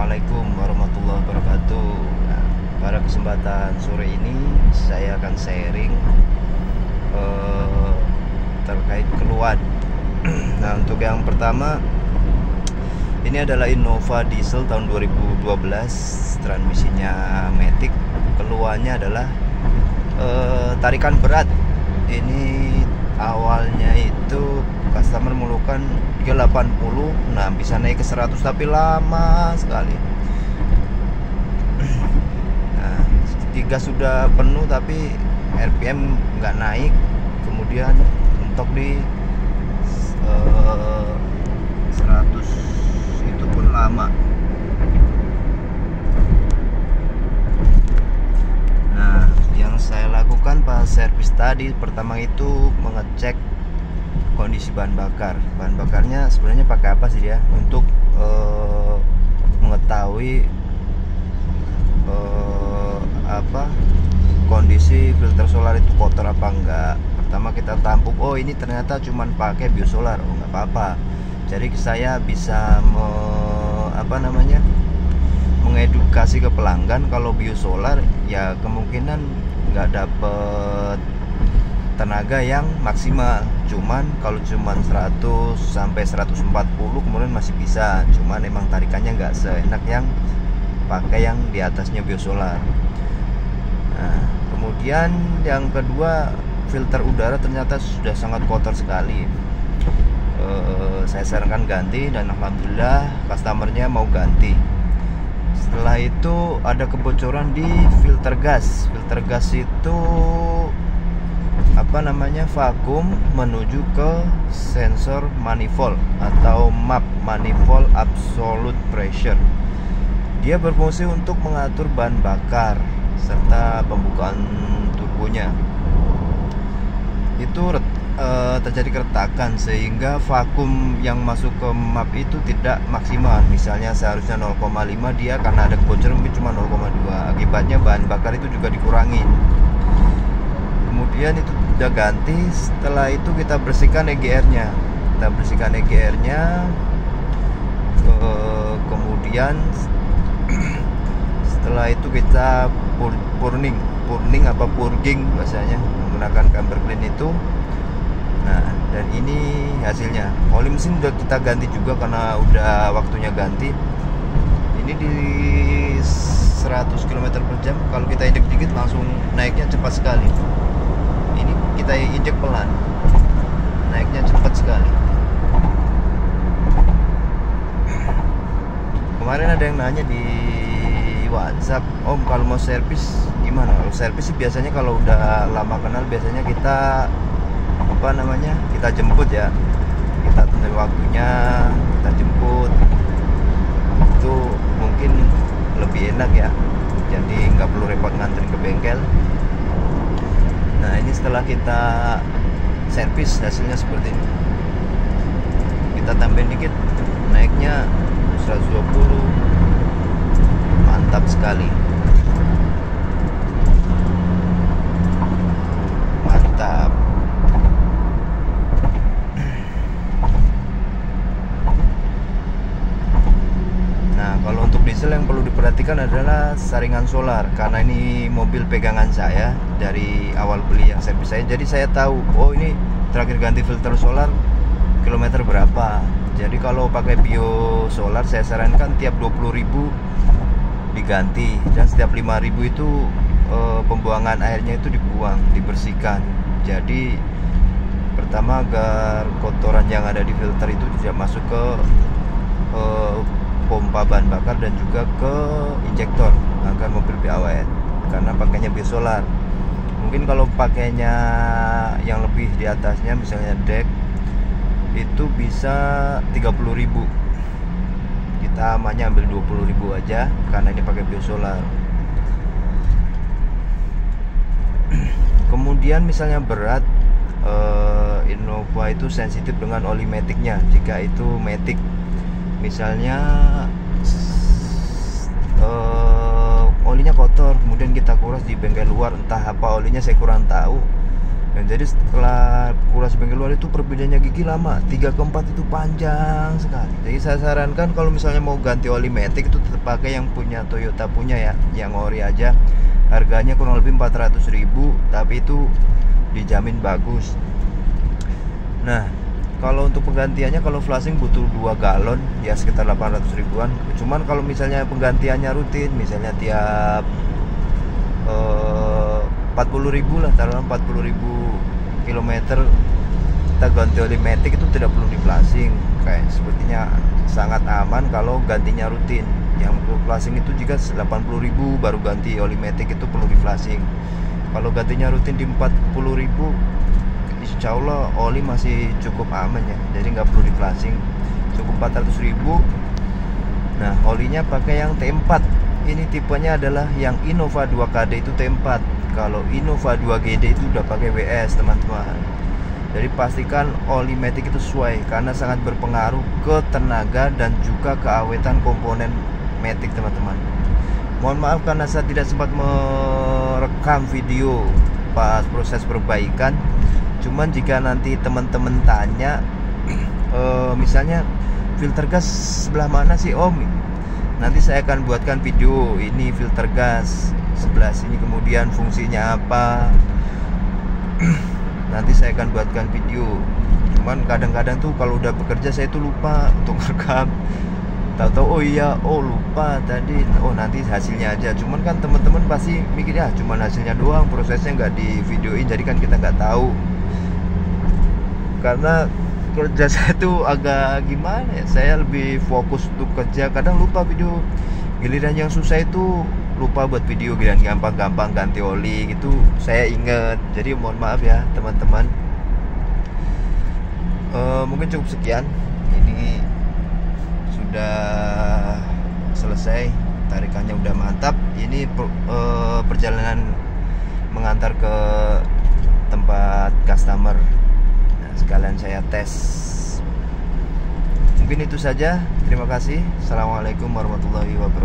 Assalamualaikum warahmatullahi wabarakatuh. Nah, pada kesempatan sore ini saya akan sharing terkait keluhan. Nah, untuk yang pertama, ini adalah Innova diesel tahun 2012, transmisinya matic. Keluhannya adalah tarikan berat. Ini awalnya itu customer mengeluhkan 380, nah bisa naik ke 100 tapi lama sekali. Nah, ketika sudah penuh tapi RPM nggak naik, kemudian mentok di 100 itu pun lama. Nah, yang saya lakukan pas servis tadi, pertama itu mengecek kondisi bahan bakar. Bahan bakarnya sebenarnya pakai apa sih dia untuk mengetahui kondisi filter solar itu kotor apa enggak. Pertama kita tampuk, oh ini ternyata cuman pakai biosolar, oh nggak apa-apa. Jadi saya bisa mengedukasi ke pelanggan kalau biosolar ya kemungkinan nggak dapet tenaga yang maksimal. Cuman kalau cuman 100 sampai 140 kemudian masih bisa. Cuman emang tarikannya nggak seenak yang pakai yang di atasnya biosolar. Nah, kemudian yang kedua, filter udara ternyata sudah sangat kotor sekali. Saya sarankan ganti dan alhamdulillah customernya mau ganti. Setelah itu ada kebocoran di filter gas. Filter gas itu vakum menuju ke sensor manifold atau MAP, manifold absolute pressure. Dia berfungsi untuk mengatur bahan bakar serta pembukaan turbonya. Itu terjadi keretakan sehingga vakum yang masuk ke MAP itu tidak maksimal. Misalnya seharusnya 0,5, dia karena ada kebocoran mungkin cuma 0,2. Akibatnya bahan bakar itu juga dikurangin. Kemudian itu udah ganti. Setelah itu kita bersihkan EGR-nya. Kemudian setelah itu kita purging bahasanya, menggunakan camber clean itu. Nah, dan ini hasilnya. Oli mesin udah kita ganti juga karena udah waktunya ganti. Ini di 100 km/jam. Kalau kita injek dikit langsung naiknya cepat sekali. Ini kita injek pelan, naiknya cepat sekali. Kemarin ada yang nanya di WhatsApp, Om kalau mau servis gimana? Kalau servis sih biasanya kalau udah lama kenal biasanya kita kita jemput ya. Kita tentuin waktunya, kita jemput. Itu mungkin lebih enak ya. Jadi nggak perlu repot nganterin ke bengkel. Nah, ini setelah kita servis hasilnya seperti ini. Kita tambahin dikit, naiknya 120. Mantap sekali. Mantap. Nah, kalau untuk diesel yang perlu diperhatikan adalah saringan solar. Karena ini mobil pegangan saya dari awal beli yang servis saya. Jadi saya tahu, oh ini terakhir ganti filter solar kilometer berapa. Jadi kalau pakai bio solar saya sarankan tiap 20.000 diganti, dan setiap 5.000 itu pembuangan airnya itu dibersihkan. Jadi pertama agar kotoran yang ada di filter itu tidak masuk ke pompa bahan bakar dan juga ke injektor agar mobil lebih awet, karena pakainya biosolar. Mungkin kalau pakainya yang lebih di atasnya, misalnya deck, itu bisa 30.000. Kita hanya ambil 20.000 aja karena ini pakai biosolar. Kemudian misalnya berat, Innova itu sensitif dengan oli maticnya. Jika itu matic, misalnya olinya kotor, kemudian kita kuras di bengkel luar, entah apa olinya saya kurang tahu. Nah, jadi setelah kurasi bengkel luar itu perbedaannya gigi lama, 3 ke 4 itu panjang sekali. Jadi saya sarankan kalau misalnya mau ganti oli matic itu tetap pakai yang punya Toyota punya ya, yang ori aja. Harganya kurang lebih 400.000, tapi itu dijamin bagus. Nah, kalau untuk penggantiannya, kalau flashing butuh 2 galon ya sekitar 800 ribuan. Cuman kalau misalnya penggantiannya rutin, misalnya tiap 40.000 lah, taruhlah 40.000 kilometer kita ganti oli matic, itu tidak perlu di flashing. Kayak sepertinya sangat aman kalau gantinya rutin. Yang perlu flashing itu jika 80.000 baru ganti oli matic, itu perlu di flashing. Kalau gantinya rutin di 40.000, insya Allah oli masih cukup aman ya, jadi nggak perlu di flashing, cukup 400.000. Nah, olinya pakai yang T4. Ini tipenya adalah yang Innova 2KD itu T4. Kalau Innova 2GD itu udah pakai WS teman-teman. Jadi pastikan oli matic itu sesuai, karena sangat berpengaruh ke tenaga dan juga keawetan komponen matic teman-teman. Mohon maaf karena saya tidak sempat merekam video pas proses perbaikan. Cuman jika nanti teman-teman tanya misalnya filter gas sebelah mana sih Om, nanti saya akan buatkan video ini filter gas sebelah sini, kemudian fungsinya apa. Nanti saya akan buatkan video. Cuman kadang-kadang tuh kalau udah bekerja saya tuh lupa untuk rekam. Tahu-tahu oh iya, oh lupa tadi, oh nanti hasilnya aja. Cuman kan teman-teman pasti mikir ya cuman hasilnya doang, prosesnya nggak di videoin, jadi kan kita nggak tahu. Karena kerja saya tuh agak gimana ya, saya lebih fokus untuk kerja, kadang lupa video. Giliran yang susah itu lupa buat video, giliran gampang-gampang ganti oli gitu saya inget. Jadi mohon maaf ya teman-teman. Mungkin cukup sekian. Ini sudah selesai, tarikannya udah mantap. Ini perjalanan mengantar ke tempat customer. Nah, sekalian saya tes. Mungkin itu saja. Terima kasih. Assalamualaikum warahmatullahi wabarakatuh.